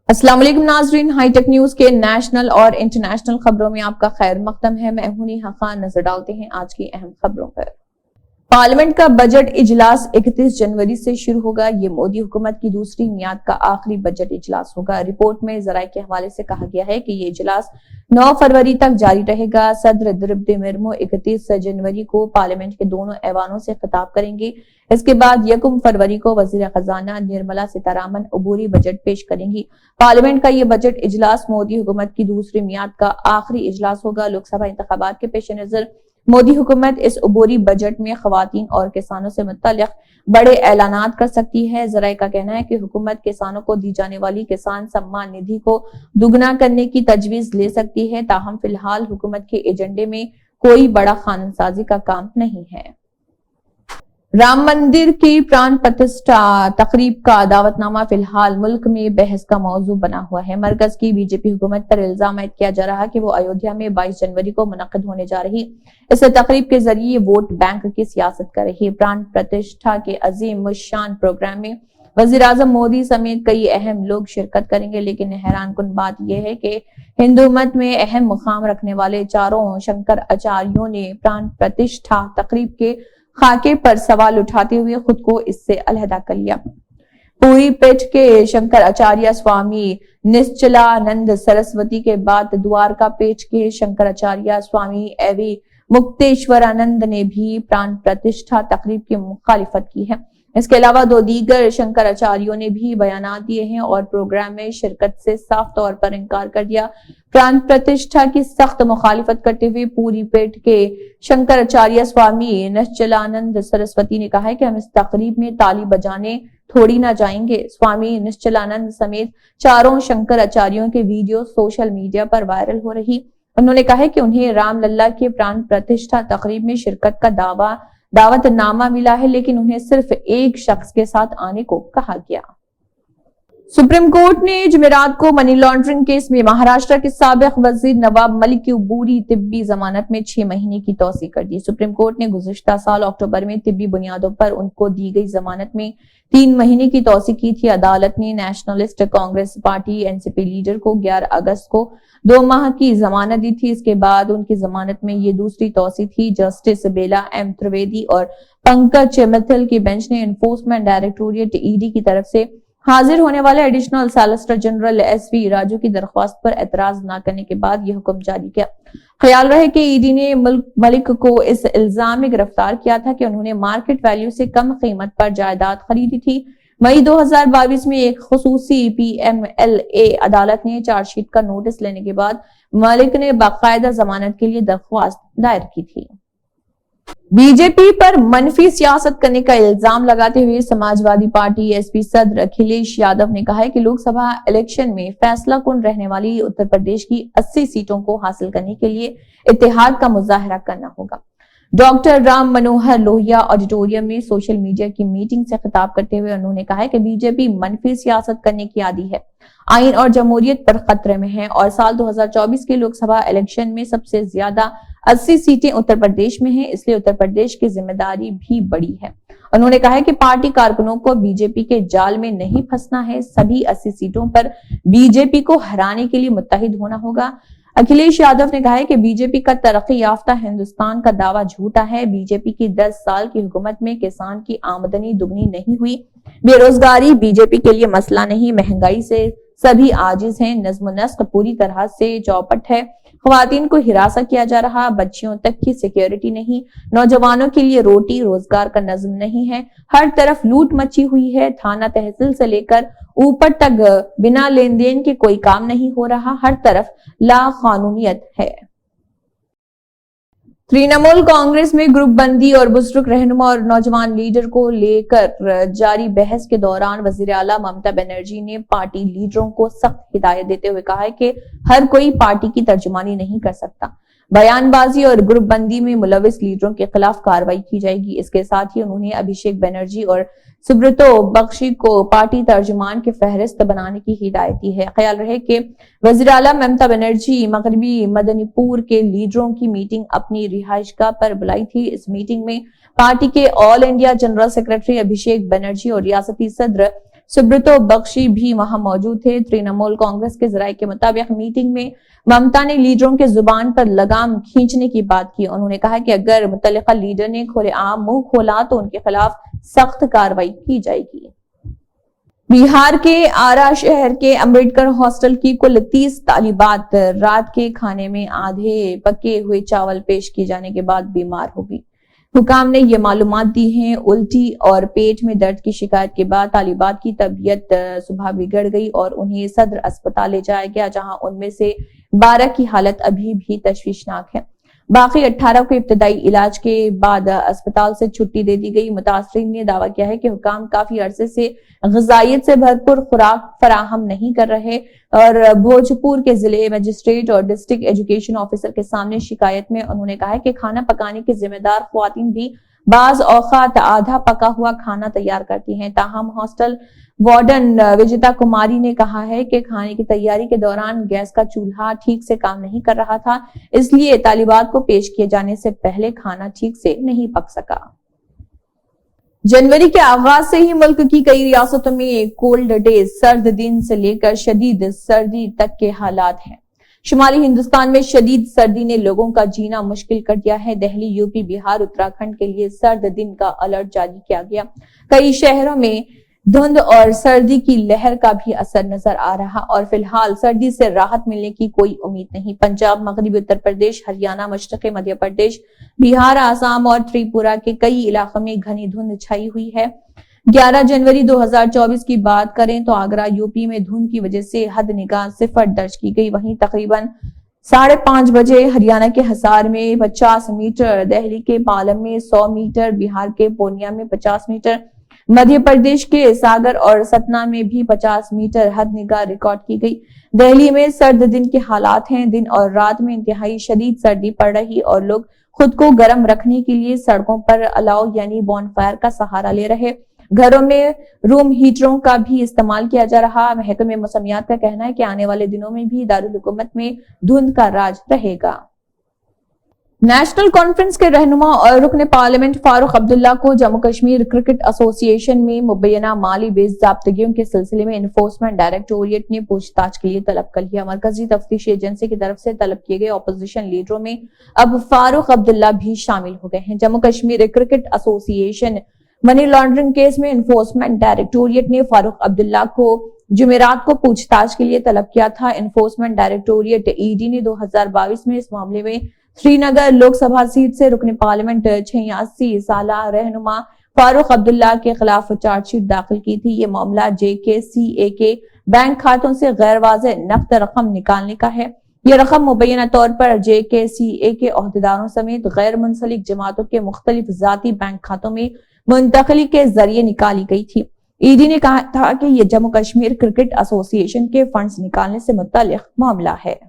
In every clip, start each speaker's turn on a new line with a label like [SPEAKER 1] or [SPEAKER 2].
[SPEAKER 1] अस्सलाम वालेकुम नाजरीन, हाईटेक न्यूज के नेशनल और इंटरनेशनल खबरों में आपका खैर मकदम है। मैं हूं नेहा खान। नजर डालते हैं आज की अहम खबरों पर। पार्लियामेंट का बजट इजलास 31 जनवरी से शुरू होगा। ये मोदी हुकूमत की दूसरी मियाद का आखिरी बजट इजलास होगा। रिपोर्ट में जराये के हवाले से कहा गया है कि ये इजलास 9 फरवरी तक जारी रहेगा। सदर द्रौपदी मुर्मू 31 जनवरी को पार्लियामेंट के दोनों ऐवानों से खिताब करेंगे। इसके बाद 1 फरवरी को वजीर खजाना निर्मला सीतारमण अबूरी बजट पेश करेंगी। पार्लियामेंट का ये बजट इजलास मोदी हुकूमत की दूसरी मियाद का आखिरी इजलास होगा। लोकसभा इंतखाबात के पेश नजर मोदी हुकूमत इस अबूरी बजट में खवातीन और किसानों से मुतल्लिक बड़े ऐलानात कर सकती है। जराये का कहना है कि हुकूमत किसानों को दी जाने वाली किसान सम्मान निधि को दुगना करने की तजवीज ले सकती है। ताहम फिलहाल हुकूमत के एजेंडे में कोई बड़ा कानूनसाजी का काम नहीं है। राम मंदिर की प्राण प्रतिष्ठा तकरीब का दावतनामा फिलहाल मुल्क में बहस का मौजू बना हुआ है। मरकज की बीजेपी हुकूमत पर इल्जाम आयद किया जा रहा है कि वो अयोध्या में 22 जनवरी को मुनक्किद होने जा रही इस तकरीब के जरिए वोट बैंक की सियासत कर रही। प्राण प्रतिष्ठा के अजीम शान प्रोग्राम में वजीर आजम मोदी समेत कई अहम लोग शिरकत करेंगे, लेकिन हैरान कुन बात यह है कि हिंदू मत में अहम मुकाम रखने वाले चारों शंकराचार्यों ने प्राण प्रतिष्ठा तकरीब के खाके पर सवाल उठाते हुए खुद को इससे अलहदा कर लिया। पूरी पीठ के शंकराचार्य स्वामी निश्चलानंद सरस्वती के बाद द्वारका पीठ के शंकराचार्य स्वामी एवी मुक्तेश्वरानंद ने भी प्राण प्रतिष्ठा तकरीब की मुखालिफत की है। इसके अलावा 2 दीगर शंकराचार्यों ने भी बयानात दिए हैं और प्रोग्राम में शिरकत से साफ तौर पर इनकार कर दिया। प्राण प्रतिष्ठा की सख्त मुखालिफत करते हुए पूरी पीठ के शंकराचार्य स्वामी निश्चलानंद सरस्वती ने कहा है कि हम इस तकरीब में ताली बजाने थोड़ी ना जाएंगे। स्वामी निश्चलानंद समेत चारों शंकराचार्यों के वीडियो सोशल मीडिया पर वायरल हो रही। उन्होंने कहा है कि उन्हें रामलला के प्राण प्रतिष्ठा तकरीब में शिरकत का दावतनामा मिला है, लेकिन उन्हें सिर्फ एक शख्स के साथ आने को कहा गया। सुप्रीम कोर्ट ने जुमेरात को मनी लॉन्ड्रिंग केस में महाराष्ट्र के साबिक वजीर नवाब मलिक की अबूरी तिब्बी जमानत में 6 महीने की तौसी कर दी। सुप्रीम कोर्ट ने गुज़िश्ता साल अक्टूबर में तिब्बी बुनियादों पर उनको दी गई जमानत में 3 महीने की तौसी की थी। अदालत ने nationalist Congress party NCP leader को 11 अगस्त को 2 माह की जमानत दी थी। इसके बाद उनकी जमानत में ये दूसरी तौसी थी। जस्टिस बेला एम त्रिवेदी और पंकज मित्तल की बेंच ने एनफोर्समेंट डायरेक्टोरेट ईडी की तरफ से हाजिर होने वाले additional solicitor general S V Raju की दरख्वास्त पर एतराज न करने के बाद यह हुक्म जारी किया। ख्याल रहे कि ईडी ने मलिक को इस इल्जाम में गिरफ्तार किया था कि उन्होंने मार्केट वैल्यू से कम कीमत पर जायदाद खरीदी थी। मई 2022 में एक खुसूसी पीएमएलए अदालत ने चार्जशीट का नोटिस लेने के बाद मलिक ने बाकायदा जमानत के लिए दरख्वास्त दायर की थी। बीजेपी पर मनफी सियासत करने का इल्जाम लगाते हुए समाजवादी पार्टी एसपी सदर अखिलेश यादव ने कहा है कि लोकसभा इलेक्शन में फैसला कुन रहने वाली उत्तर प्रदेश की 80 सीटों को हासिल करने के लिए इत्तेहाद का मुजाहरा करना होगा। डॉक्टर राम मनोहर लोहिया ऑडिटोरियम में सोशल मीडिया की मीटिंग से खिताब करते हुए उन्होंने कहा है कि बीजेपी मनफी सियासत करने की आदी है, आइन और जमहूरियत पर खतरे में है और साल 2024 के लोकसभा इलेक्शन में सबसे ज्यादा 80 सीटें उत्तर प्रदेश में हैं, इसलिए उत्तर प्रदेश की जिम्मेदारी भी बड़ी है। उन्होंने कहा है कि पार्टी कारकुनों को बीजेपी के जाल में नहीं फंसना है। सभी 80 सीटों पर बीजेपी को हराने के लिए मुत्तहिद होना होगा। अखिलेश यादव ने कहा है कि बीजेपी का तरक्की याफ्ता हिंदुस्तान का दावा झूठा है। बीजेपी की 10 साल की हुकूमत में किसान की आमदनी दुगनी नहीं हुई। बेरोजगारी बीजेपी के लिए मसला नहीं, महंगाई से सभी आजिज हैं। नज्म नस्क पूरी तरह से चौपट है। ख्वातीन को हिरासा किया जा रहा, बच्चियों तक की सिक्योरिटी नहीं, नौजवानों के लिए रोटी रोजगार का नज्म नहीं है। हर तरफ लूट मची हुई है। थाना तहसील से लेकर ऊपर तक बिना लेन देन के कोई काम नहीं हो रहा। हर तरफ लाकानूनियत है। तृणमूल कांग्रेस में ग्रुप बंदी और बुजुर्ग रहनुमा और नौजवान लीडर को लेकर जारी बहस के दौरान वजीर आला ममता बनर्जी ने पार्टी लीडरों को सख्त हिदायत देते हुए कहा है कि हर कोई पार्टी की तर्जुमानी नहीं कर सकता। बयानबाजी और ग्रुप बंदी में मुलविस लीडरों के खिलाफ कार्रवाई की जाएगी। इसके साथ ही उन्होंने अभिषेक बनर्जी और सुब्रतो बख्शी को पार्टी तर्जुमान की फहरिस्त बनाने की हिदायत दी है। ख्याल रहे कि वज़ीर आला ममता बनर्जी मगरबी मदनीपुर के लीडरों की मीटिंग अपनी रिहाइशगाह पर बुलाई थी। इस मीटिंग में पार्टी के all India general secretary Abhishek Banerjee और रियासती सदर सुब्रतो बख्शी भी वहां मौजूद थे। तृणमूल कांग्रेस के जराये के मुताबिक मीटिंग में ममता ने लीडरों के जुबान पर लगाम खींचने की बात की। उन्होंने कहा कि अगर मुतल्लिका लीडर ने खुलेआम मुंह खोला तो उनके खिलाफ सख्त कार्रवाई की जाएगी। बिहार के आरा शहर के अंबेडकर हॉस्टल की कुल 30 तालिबात रात के खाने में आधे पके हुए चावल पेश किए जाने के बाद बीमार हो गई। हुकाम ने ये मालूमात दी हैं। उल्टी और पेट में दर्द की शिकायत के बाद तालिबात की तबीयत सुबह बिगड़ गई और उन्हें सदर अस्पताल ले जाया गया, जहां उनमें से 12 की हालत अभी भी तशवीशनाक है। बाकी 18 को इब्तदाई इलाज के बाद अस्पताल से छुट्टी दे दी गई। मुतासरीन ने दावा किया है कि हुकाम काफी अरसे से ग़िज़ाइयत से भरपूर खुराक फराहम नहीं कर रहे और भोजपुर के जिले मजिस्ट्रेट और डिस्ट्रिक्ट एजुकेशन ऑफिसर के सामने शिकायत में उन्होंने कहा है कि खाना पकाने की जिम्मेदार ख्वातीन भी बाज औकात आधा पका हुआ खाना तैयार करती हैं। ताहम हॉस्टल वार्डन विजिता कुमारी ने कहा है कि खाने की तैयारी के दौरान गैस का चूल्हा ठीक से काम नहीं कर रहा था, इसलिए तालिबात को पेश किए जाने से पहले खाना ठीक से नहीं पक सका। जनवरी के आगाज से ही मुल्क की कई रियासतों में कोल्ड डे, सर्द दिन से लेकर शदीद सर्दी तक के हालात हैं। शुमाली हिंदुस्तान में शदीद सर्दी ने लोगों का जीना मुश्किल कर दिया है। दिल्ली, यूपी, बिहार, उत्तराखंड के लिए सर्द दिन का अलर्ट जारी किया गया। कई शहरों में धुंध और सर्दी की लहर का भी असर नजर आ रहा और फिलहाल सर्दी से राहत मिलने की कोई उम्मीद नहीं। पंजाब, मगरबी उत्तर प्रदेश, हरियाणा, मशरक़ी मध्य प्रदेश, बिहार, आसाम और त्रिपुरा के कई इलाकों में घनी धुंध छाई हुई है। 11 जनवरी 2024 की बात करें तो आगरा, यूपी में धुंध की वजह से हद निगाह 0 दर्ज की गई। वहीं तकरीबन 5:30 बजे हरियाणा के हिसार में 50 मीटर, दिल्ली के पालम में 100 मीटर, बिहार के पूर्णिया में 50 मीटर, मध्य प्रदेश के सागर और सतना में भी 50 मीटर हद निगाह रिकॉर्ड की गई। दिल्ली में सर्द दिन के हालात हैं। दिन और रात में इंतहाई शदीद सर्दी पड़ रही और लोग खुद को गर्म रखने के लिए सड़कों पर अलाव यानी बॉनफायर का सहारा ले रहे। घरों में रूम हीटरों का भी इस्तेमाल किया जा रहा। महकमे मौसमियात का कहना है कि आने वाले दिनों में भी दारुल हुकूमत में धुंध का राज रहेगा। नेशनल कॉन्फ्रेंस के रहनुमा और रुकन पार्लियामेंट फारूक अब्दुल्ला को जम्मू कश्मीर क्रिकेट एसोसिएशन में मुबैना माली बेज़ाब्तगियों के सिलसिले में एनफोर्समेंट डायरेक्टोरेट ने पूछताछ के लिए तलब कर लिया। मरकजी तफ्तीशी एजेंसी की तरफ से तलब किए गए अपोजिशन लीडरों में अब फारूक अब्दुल्ला भी शामिल हो गए हैं। Jammu Kashmir cricket association money laundering case में एनफोर्समेंट डायरेक्टोरेट ने फारूक अब्दुल्ला को जुमेरात को पूछताछ के लिए तलब किया था। एनफोर्समेंट डायरेक्टोरेट ईडी ने 2022 में इस मामले में श्रीनगर लोकसभा सीट से रुकन पार्लियामेंट 86 साल रहनुमा फारूक अब्दुल्ला के खिलाफ चार्जशीट दाखिल की थी। ये मामला JKCA के बैंक खातों से गैर वाज़ेह नकद रकम निकालने का है। ये रकम मुबैना तौर पर JKCA के ओहदेदारों समेत गैर मुंसलिक जमातों के मुख्तलिफ जाती बैंक खातों में मुंतकली के जरिए निकाली गई थी। ईडी ने कहा था कि यह जम्मू कश्मीर क्रिकेट एसोसिएशन के फंड्स निकालने से मुत्तल्लिक मामला है।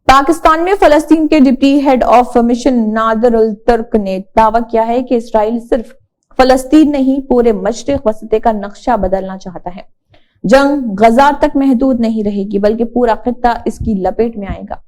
[SPEAKER 1] पाकिस्तान में फलस्तीन के डिप्टी हेड ऑफ मिशन नादर उल तुर्क ने दावा किया है कि इसराइल सिर्फ फलस्तीन नहीं पूरे मशरिक वसते का नक्शा बदलना चाहता है। जंग गजा तक महदूद नहीं रहेगी बल्कि पूरा खित्ता इसकी लपेट में आएगा।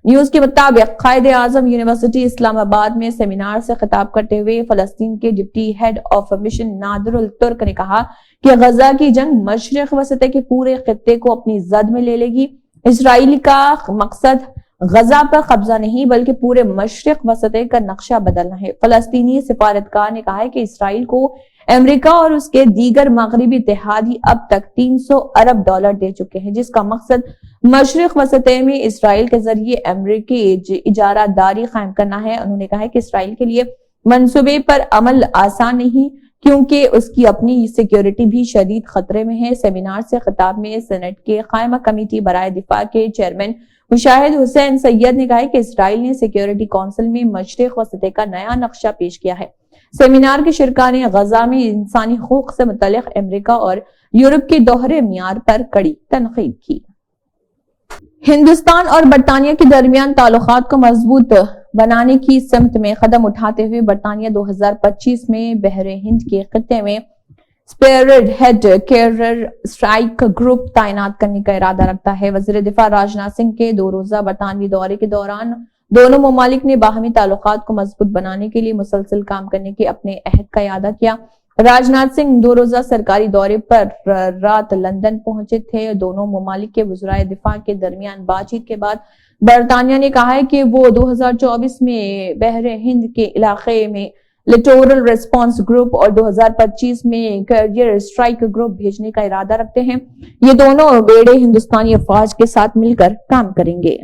[SPEAKER 1] न्यूज के मुताबिक कायदे आजम यूनिवर्सिटी इस्लामाबाद में सेमिनार से खिताब करते हुए फलस्तीन के डिप्टी हेड ऑफ मिशन नादर उल तुर्क ने कहा कि गजा की जंग मशरिक वसते के पूरे खित्ते को अपनी जद में ले लेगी। इसराइल का मकसद गजा पर कब्जा नहीं बल्कि पूरे मशरिक वसते का नक्शा बदलना है। फलस्तीनी सिफारतकार ने कहा है कि इसराइल को अमेरिका और उसके दीगर मगरबी इत्तेहादी अब तक $300 अरब दे चुके हैं, जिसका मकसद मशरिक वसते में इसराइल के जरिए अमेरिकी इजारादारी कायम करना है। उन्होंने कहा है कि इसराइल के लिए मंसूबे पर अमल आसान नहीं क्योंकि उसकी अपनी सिक्योरिटी भी शदीद खतरे में है। सेमिनार से खिताब में सेनेट के कायमा कमेटी बराए दिफा के चेयरमैन मुशाहिद हुसैन सैयद ने कहा कि इसराइल ने सिक्योरिटी काउंसिल में मशरिक वसते का नया नक्शा पेश किया है। सेमिनार के शिरका ने गजा में इंसानी हुकूक से मुतल्लिक अमेरिका और यूरोप के दोहरे मियार पर कड़ी तनकीद की। हिंदुस्तान और बरतानिया के दरमियान ताल्लुकात को मजबूत बनाने की समत में कदम उठाते हुए बरतानिया 2025 में बहरे हिंद के खित्ते में spearhead carrier strike group तैनात करने का इरादा रखता है। वजीर दिफा राजनाथ सिंह के 2 रोजा बरतानवी दौरे के दौरान दोनों ममालिक ने बाहमी ताल्लुकात को मजबूत बनाने के लिए मुसलसल काम करने के अपने अहद का इयादा किया। راجناتھ سنگھ 2 روزہ سرکاری دورے پر رات لندن پہنچے تھے۔ دونوں ممالک کے وزرائے دفاع کے درمیان بات چیت کے بعد برطانیہ نے کہا ہے کہ وہ 2024 میں بحر ہند کے علاقے میں لٹورل ریسپانس گروپ اور 2025 میں کیریئر اسٹرائک گروپ بھیجنے کا ارادہ رکھتے ہیں۔ یہ دونوں بیڑے ہندوستانی افواج کے ساتھ مل کر کام کریں گے۔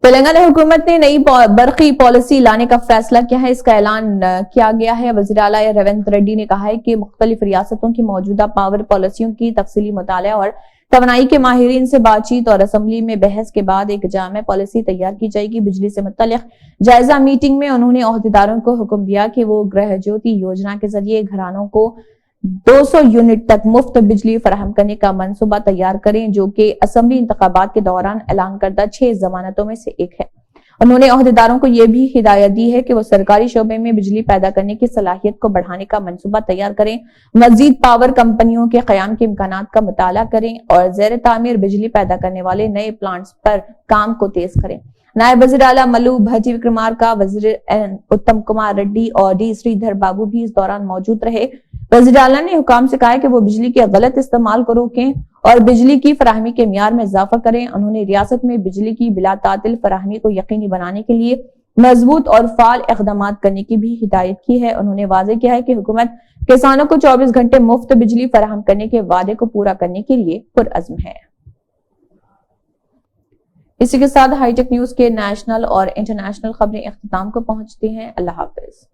[SPEAKER 1] تلنگانہ حکومت نے نئی برقی پالیسی لانے کا فیصلہ کیا ہے، اس کا اعلان کیا گیا ہے۔ وزیر اعلیٰ ریونت ریڈی نے کہا ہے کہ مختلف ریاستوں کی موجودہ پاور پالیسیوں کی تفصیلی مطالعہ اور توانائی کے ماہرین سے بات چیت اور اسمبلی میں بحث کے بعد ایک جامع پالیسی تیار کی جائے گی۔ بجلی سے متعلق جائزہ میٹنگ میں انہوں نے عہدیداروں کو حکم دیا کہ وہ گرہ جیوتی یوجنا کے ذریعے گھرانوں کو 200 یونٹ تک مفت بجلی فراہم کرنے کا منصوبہ تیار کریں، جو کہ اسمبلی انتخابات کے دوران اعلان کردہ 6 ضمانتوں میں سے ایک ہے۔ انہوں نے عہدیداروں کو یہ بھی ہدایت دی ہے کہ وہ سرکاری شعبے میں بجلی پیدا کرنے کی صلاحیت کو بڑھانے کا منصوبہ تیار کریں، مزید پاور کمپنیوں کے قیام کے امکانات کا مطالعہ کریں اور زیر تعمیر بجلی پیدا کرنے والے نئے پلانٹس پر کام کو تیز کریں۔ نائب وزیر اعلیٰ ملو بھٹی وکرمارکا، وزیر اتم کمار ریڈی اور ڈی سریدھر بابو بھی اس دوران موجود رہے۔ وزیر اعلیٰ نے حکام سے کہا کہ وہ بجلی کے غلط استعمال کو روکیں اور بجلی کی فراہمی کے معیار میں اضافہ کریں۔ انہوں نے ریاست میں بجلی کی بلا تعطل فراہمی کو یقینی بنانے کے لیے مضبوط اور فعال اقدامات کرنے کی بھی ہدایت کی ہے۔ انہوں نے واضح کیا ہے کہ حکومت کسانوں کو 24 گھنٹے مفت بجلی فراہم کرنے کے وعدے کو پورا کرنے کے لیے پرعزم ہے۔ اسی کے ساتھ ہائی ٹیک نیوز کے نیشنل اور انٹرنیشنل خبریں اختتام کو پہنچتی ہیں۔ اللہ حافظ۔